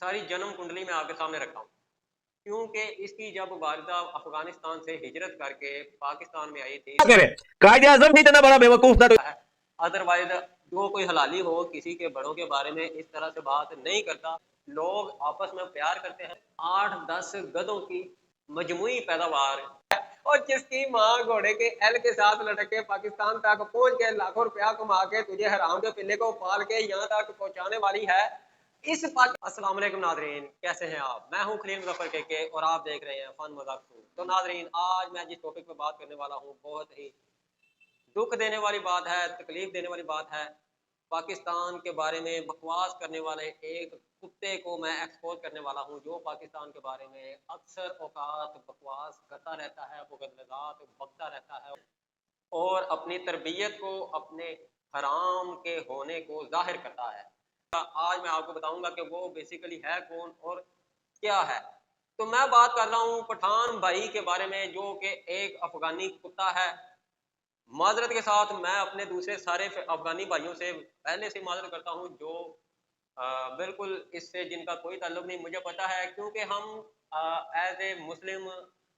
सारी जन्म कुंडली में आपके सामने रखा हूँ, क्योंकि इसकी जब वालिदा अफगानिस्तान से हिजरत करके पाकिस्तान में आई थी, करे कायदे आजम भी इतना बड़ा बेवकूफ था। अदरवाइज जो कोई हलाली हो किसी के बड़ों के बारे में इस तरह से बात नहीं करता। लोग आपस में प्यार करते हैं। 8-10 गधों की मजमुई पैदावार और जिसकी माँ घोड़े के एल के साथ लटक के पाकिस्तान तक पहुंच के लाखों रुपया कमा के तुझे हराम के पिल्ले को पाल के यहाँ तक पहुंचाने वाली है। अस्सलाम वालेकुम नादरीन, कैसे हैं आप? मैं हूं खलील मुजफ्फर के और आप देख रहे हैं फन मजाक शो। तो नादरीन, आज मैं जिस टॉपिक पे बात करने वाला हूं बहुत ही दुख देने वाली बात है, तकलीफ देने वाली बात है। पाकिस्तान के बारे में बकवास करने वाले एक कुत्ते को मैं एक्सपोज करने वाला हूं, जो पाकिस्तान के बारे में अक्सर औकात बकवास करता रहता है, मुगलजात बकता रहता है और अपनी तरबियत को, अपने हराम के होने को जाहिर करता है। आज मैं आपको बताऊंगा कि वो बेसिकली है कौन और क्या है। तो मैं बात कर रहा हूं पठान भाई के बारे में, जो कि एक अफगानी कुत्ता है। माजरत के साथ मैं अपने दूसरे सारे अफगानी भाइयों से पहले से माजरत करता हूं, जो बिल्कुल इससे जिनका कोई ताल्लुक नहीं। मुझे पता है, क्योंकि हम एज ए मुस्लिम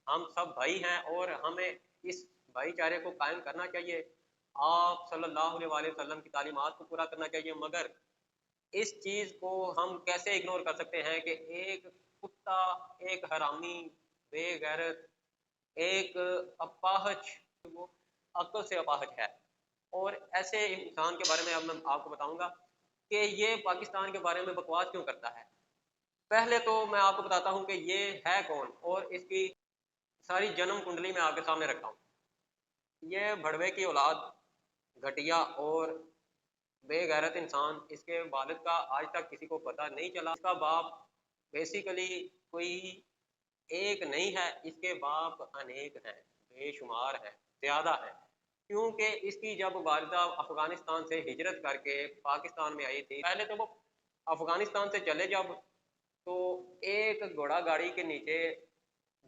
हम सब भाई हैं और हमें इस भाईचारे को कायम करना चाहिए। आप सल्लल्लाहु अलैहि वसल्लम की तालीमात को पूरा करना चाहिए। मगर इस चीज को हम कैसे इग्नोर कर सकते हैं कि एक कुत्ता, एक हरामी, बेगैरत, एक अपाहज, वो अक्ल से अपाहज है। और ऐसे इंसान के बारे में अब मैं आपको बताऊंगा कि ये पाकिस्तान के बारे में बकवास क्यों करता है। पहले तो मैं आपको बताता हूं कि ये है कौन और इसकी सारी जन्म कुंडली में आपके सामने रखा हूं। ये भड़वे की औलाद, घटिया और बेगैरत इंसान, इसके वालिद का आज तक किसी को पता नहीं चला। इसका बाप बेसिकली कोई एक नहीं है, इसके बाप अनेक हैं, बेशुमार हैं, ज्यादा है। क्योंकि इसकी जब वालिदा अफगानिस्तान से हिजरत करके पाकिस्तान में आई थी, पहले तो वो अफगानिस्तान से चले जब, तो एक घोड़ा गाड़ी के नीचे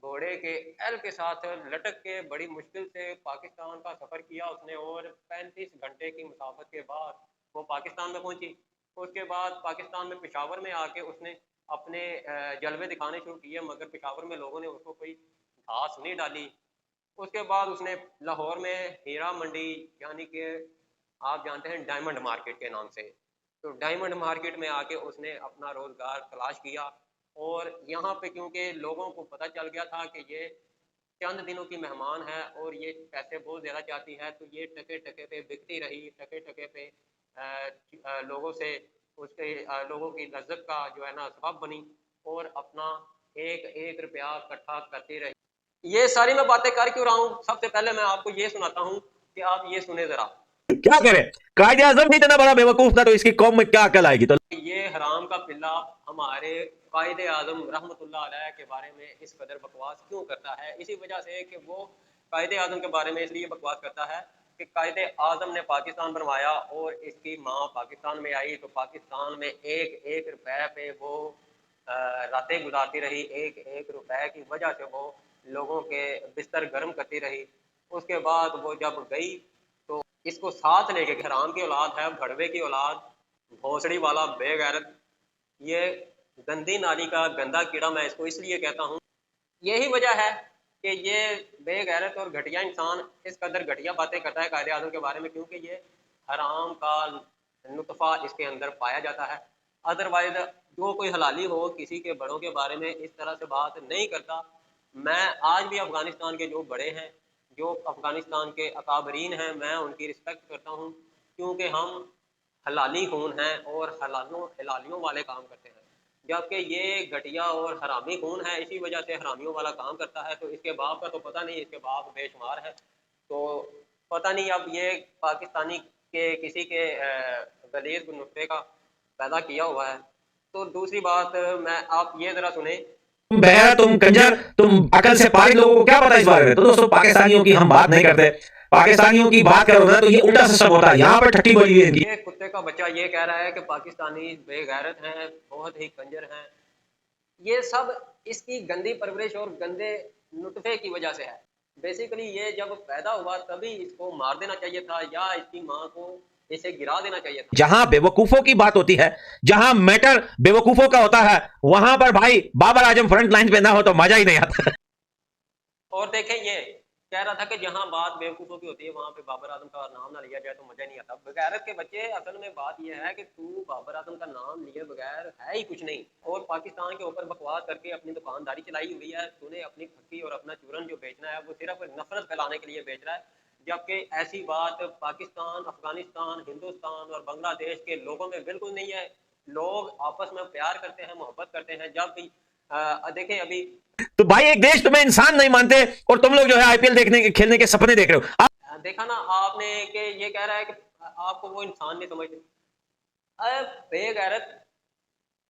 घोड़े के एल के साथ लटक के बड़ी मुश्किल से पाकिस्तान का सफर किया उसने, और 35 घंटे की मुसाफत के बाद वो पाकिस्तान में पहुंची। उसके बाद पाकिस्तान में पेशावर में आके उसने अपने जलवे दिखाने शुरू किए, मगर पेशावर में लोगों ने उसको कोई घास नहीं डाली। उसके बाद उसने लाहौर में हीरा मंडी, यानी कि आप जानते हैं डायमंड मार्केट के नाम से, तो डायमंड मार्केट में आके उसने अपना रोजगार तलाश किया। और यहाँ पे क्योंकि लोगों को पता चल गया था कि ये चंद दिनों की मेहमान है और ये पैसे बहुत ज़्यादा चाहती है, तो ये टके टके पे बिकती रही, टके टके पे लोगों से उसके लोगों की लज्जत का जो है ना सबब बनी और अपना एक एक रुपया इकट्ठा करती रही। ये सारी मैं बातें कर क्यों रहा हूँ? सबसे पहले मैं आपको ये सुनाता हूँ कि आप ये सुने जरा। क्या करे कायदे आजम भी इतना बड़ा बेवकूफ था, तो इसकी कौम में क्या अकल आएगी। तो ये हराम का पिल्ला हमारे कायदे आजम रहमतुल्लाह अलैह के बारे में इस कदर बकवास क्यों करता है? इसी वजह से कि वो कायदे आजम के बारे में इसलिए बकवास करता है कि कायदे आजम ने पाकिस्तान बनवाया और इसकी माँ पाकिस्तान में आई, तो पाकिस्तान में एक एक रुपए पे वो रातें गुजारती रही। एक एक रुपए की वजह से वो लोगों के बिस्तर गर्म करती रही। उसके बाद वो जब गई तो इसको साथ लेके, हराम की औलाद है, भड़वे की औलाद, भोसड़ी वाला बेगैरत, ये गंदी नाली का गंदा कीड़ा मैं इसको इसलिए कहता हूँ। यही वजह है कि ये बेगैरत और घटिया इंसान इस कदर घटिया बातें करता है कायदे आज़म के बारे में, क्योंकि ये हराम का नुतफ़ा इसके अंदर पाया जाता है। अदरवाइज जो कोई हलाली हो किसी के बड़ों के बारे में इस तरह से बात नहीं करता। मैं आज भी अफ़गानिस्तान के जो बड़े हैं, जो अफ़गानिस्तान के अकाबरीन हैं, मैं उनकी रिस्पेक्ट करता हूँ, क्योंकि हम हलाली खून हैं और हलालियों वाले काम करते हैं। जबकि ये घटिया और हरामी खून है, इसी वजह से हरामियों वाला काम करता है। तो इसके बाप का तो पता नहीं, इसके बाप बेशुमार है, तो पता नहीं अब ये पाकिस्तानी के किसी के गलीज नुस्खे का पैदा किया हुआ है। तो दूसरी बात, मैं आप ये जरा सुने। तुम बहरा, तुम कंजर, तुम अकल से पारी लोगों को क्या पता इस बारे में। तो दोस्तों, पाकिस्तानियों की हम बात नहीं करते। पाकिस्तानियों की बात करो ना तो ये उल्टा सिस्टम होता है, यहाँ पर ठट्टी बोली है इनकी। ये कुत्ते का बच्चा ये कह रहा है कि पाकिस्तानी बेगैरत हैं, बहुत ही कंजर हैं। ये सब इसकी गंदी परवरिश और गंदे नुतफे की वजह से है। बेसिकली ये जब पैदा हुआ तभी इसको मार देना चाहिए था, या इसकी माँ को इसे गिरा देना चाहिए था। जहां बेवकूफों की बात होती है, जहां मैटर बेवकूफों का होता है, वहां पर भाई बाबर आजम फ्रंट लाइन पे ना हो तो मजा ही नहीं आता। और देखें, ये कह रहा था कि जहां बात बेवकूफों की होती है वहां पे बाबर आजम का नाम ना लिया जाए तो मजा नहीं आता। बगैरत के बच्चे, असल में बात यह है कि तू बाबर आजम का नाम लिए बगैर है ही कुछ नहीं, और पाकिस्तान के ऊपर बकवास करके अपनी दुकानदारी चलाई हुई है। तूने अपनी फक्की और अपना चूरन जो बेचना है वो सिर्फ नफरत फैलाने के लिए बेच रहा है, जबकि ऐसी बात पाकिस्तान, अफगानिस्तान, हिंदुस्तान और बांग्लादेश के लोगों में बिल्कुल नहीं है। लोग आपस में प्यार करते हैं, मोहब्बत करते हैं। जब भी देखें अभी, तो भाई एक देश तुम्हें इंसान नहीं मानते और तुम लोग जो है आईपीएल देखने के, खेलने के सपने देख रहे हो। देखा ना आपने कि ये कह रहा है कि आपको वो इंसान नहीं समझते। अरे बेगैरत,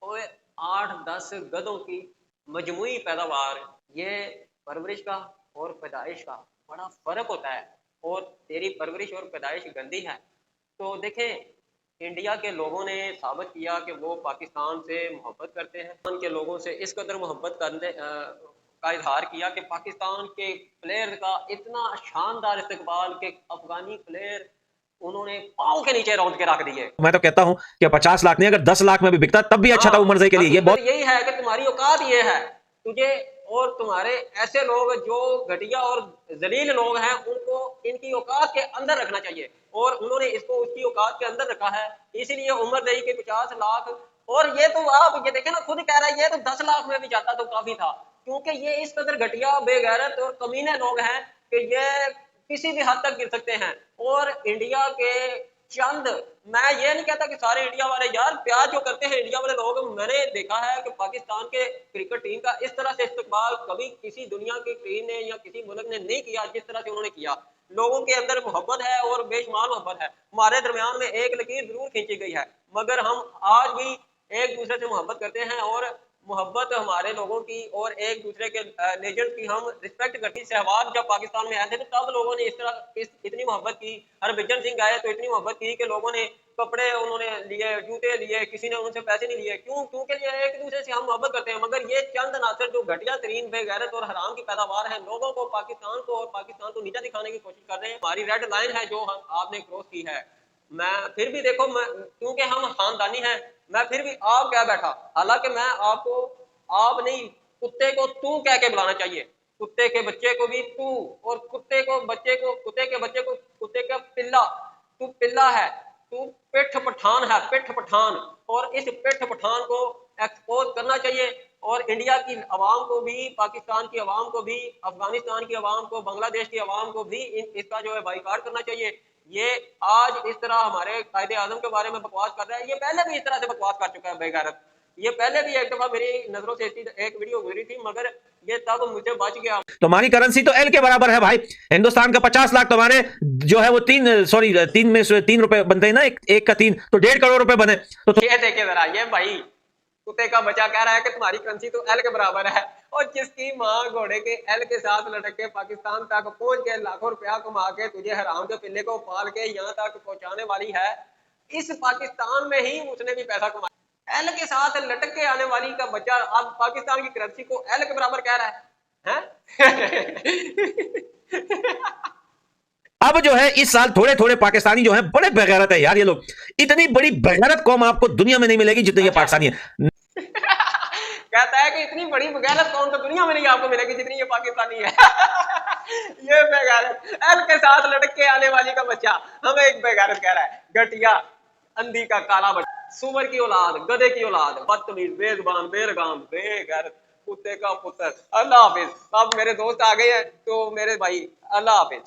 ओए 8-10 गधों की मजमुई पैदावार, ये परवरिश का और पैदाइश का बड़ा फर्क होता है, और तेरी परवरिश और पैदाइश गंदी है। तो देखें, इंडिया के लोगों ने साबित किया कि वो पाकिस्तान से मोहब्बत करते हैं। पाकिस्तान के लोगों से इस कदर मोहब्बत करने का इजहार किया कि पाकिस्तान के प्लेयर का इतना शानदार इस्तकबाल कि अफगानी प्लेयर उन्होंने पाँव के नीचे रौंद के रख दिए। मैं तो कहता हूं कि 50 लाख नहीं, अगर 10 लाख में भी बिकता तब भी अच्छा था उमर ज़ई के लिए। ये बहुत यही है कि तुम्हारी औकात ये है, तुझे और तुम्हारे ऐसे लोग जो घटिया और जलील लोग हैं उनको इनकी औकात के अंदर रखना चाहिए, और उन्होंने इसको उसकी औकात के अंदर रखा है। इसीलिए उमर ज़ई के 50 लाख, और ये तो आप ये देखें ना, खुद कह रहा है ये तो 10 लाख में भी जाता तो काफी था, क्योंकि ये इस कदर घटिया, बेगैरत और कमीने लोग हैं कि ये किसी भी हद तक गिर सकते हैं। और इंडिया के चंद, मैं ये नहीं कहता कि सारे इंडिया वाले यार प्यार जो करते हैं इंडिया वाले लोग, मैंने देखा है कि पाकिस्तान के क्रिकेट टीम का इस तरह से इस्तेमाल कभी किसी दुनिया की टीम ने या किसी मुल्क ने नहीं किया जिस तरह से उन्होंने किया। लोगों के अंदर मोहब्बत है और बेशुमार मोहब्बत है। हमारे दरमियान में एक लकीर जरूर खींची गई है, मगर हम आज भी एक दूसरे से मोहब्बत करते हैं, और मोहब्बत हमारे लोगों की और एक दूसरे के लेजेंड की हम रिस्पेक्ट करती। सहवाग जब पाकिस्तान में आए थे तो तब लोगों ने इतनी मोहब्बत की। हरभजन सिंह आए तो इतनी मोहब्बत की कि लोगों ने कपड़े उन्होंने लिए, जूते लिए, किसी ने उनसे पैसे नहीं लिए। क्यों? क्योंकि ये एक दूसरे से हम मोहब्बत करते हैं। मगर ये चंद नासिर जो घटिया तरीन बेगैरत और हराम की पैदावार है, लोगों को पाकिस्तान को और पाकिस्तान को नीचा दिखाने की कोशिश कर रहे हैं। हमारी रेड लाइन है जो आपने क्रॉस की है। मैं फिर भी देखो, मैं क्योंकि हम खानदानी हैं, मैं फिर भी आप क्या बैठा, हालांकि मैं आपको आप नहीं, कुत्ते को तू कह के बुलाना चाहिए। कुत्ते के बच्चे को भी तू, और कुत्ते के बच्चे को कुत्ते का पिल्ला। तू पिल्ला है, तू पिठ पठान है, पिठ पठान। और इस पिठ पठान को एक्सपोज करना चाहिए, और इंडिया की आवाम को भी, पाकिस्तान की आवाम को भी, अफगानिस्तान की आवाम को, बांग्लादेश की आवाम को भी इसका जो है बाइकाट करना चाहिए। ये आज इस तरह हमारे कायदे आजम के बारे में बकवास कर रहा है, ये पहले भी इस तरह से बकवास कर चुका है बेगैरत। ये पहले भी एक दफा मेरी नजरों से एक वीडियो गुजरी थी, मगर ये तब मुझे बच गया। तुम्हारी करेंसी तो एल के बराबर है भाई। हिंदुस्तान का 50 लाख तुम्हारे जो है वो 3 में से 3 रुपए बनते हैं ना, एक का 3 तो 1.5 करोड़ रुपए बने। तो ये देखे जरा, ये भाई कुत्ते का बच्चा कह रहा है कि तुम्हारी करेंसी तो एल के बराबर है, और जिसकी माँ घोड़े के एल के साथ लटक के पाकिस्तान तक पहुंच के लाखों रुपया कमा के तुझे हराम के पिल्ले को पाल के यहाँ तक पहुंचाने वाली है, इस पाकिस्तान में ही उसने भी पैसा कमाया। एल के साथ लटक के आने वाली का बच्चा अब पाकिस्तान की करेंसी को एल के बराबर कह रहा है? अब जो है इस साल थोड़े थोड़े पाकिस्तानी जो है बड़े बेगैरत है यार। ये लोग, इतनी बड़ी बेगैरत कौम आपको दुनिया में नहीं मिलेगी जितनी ये पाकिस्तानी है। कहता है कि इतनी बड़ी बेगैरत कौम तो दुनिया में नहीं आपको मिलेगी जितनी ये पाकिस्तानी है। ये बेगैरत एल के साथ लटक के आने वाली का बच्चा हमें एक बेगैरत कह रहा है। घटिया, अंधी का काला बच्चा, सुअर की औलाद, गधे की औलाद, बदतमीज, बेजुबान, बेलगाम, बेगैरत, कुत्ते का पुत्र। अल्लाह हाफिज। अब मेरे दोस्त आ गए हैं तो मेरे भाई, अल्लाह हाफिज।